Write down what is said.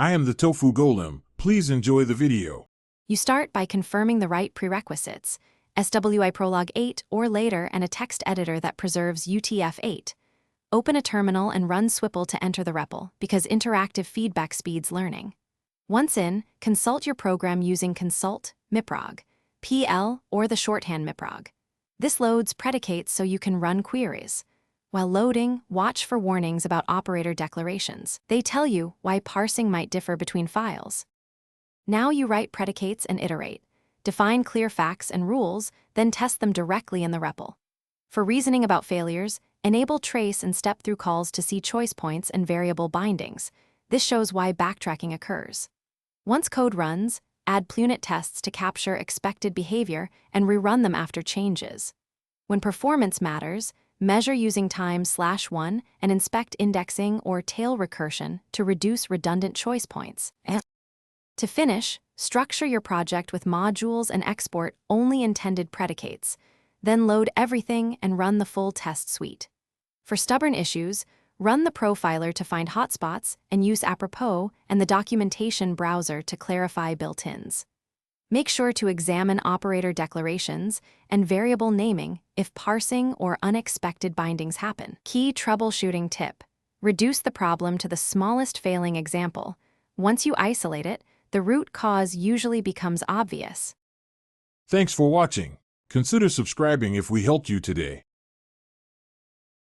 I am the Tofu Golem. Please enjoy the video. You start by confirming the right prerequisites, SWI Prolog 8 or later, and a text editor that preserves UTF-8. Open a terminal and run Swipple to enter the REPL, because interactive feedback speeds learning. Once in, consult your program using Consult Miprog, PL, or the shorthand Miprog. This loads predicates so you can run queries. While loading, watch for warnings about operator declarations. They tell you why parsing might differ between files. Now you write predicates and iterate. Define clear facts and rules, then test them directly in the REPL. For reasoning about failures, enable trace and step through calls to see choice points and variable bindings. This shows why backtracking occurs. Once code runs, add punit tests to capture expected behavior and rerun them after changes. When performance matters, measure using time/1 and inspect indexing or tail recursion to reduce redundant choice points. To finish, structure your project with modules and export only intended predicates. Then load everything and run the full test suite. For stubborn issues, run the profiler to find hotspots and use Apropos and the documentation browser to clarify built-ins. Make sure to examine operator declarations and variable naming if parsing or unexpected bindings happen. Key troubleshooting tip: reduce the problem to the smallest failing example. Once you isolate it, the root cause usually becomes obvious. Thanks for watching. Consider subscribing if we helped you today.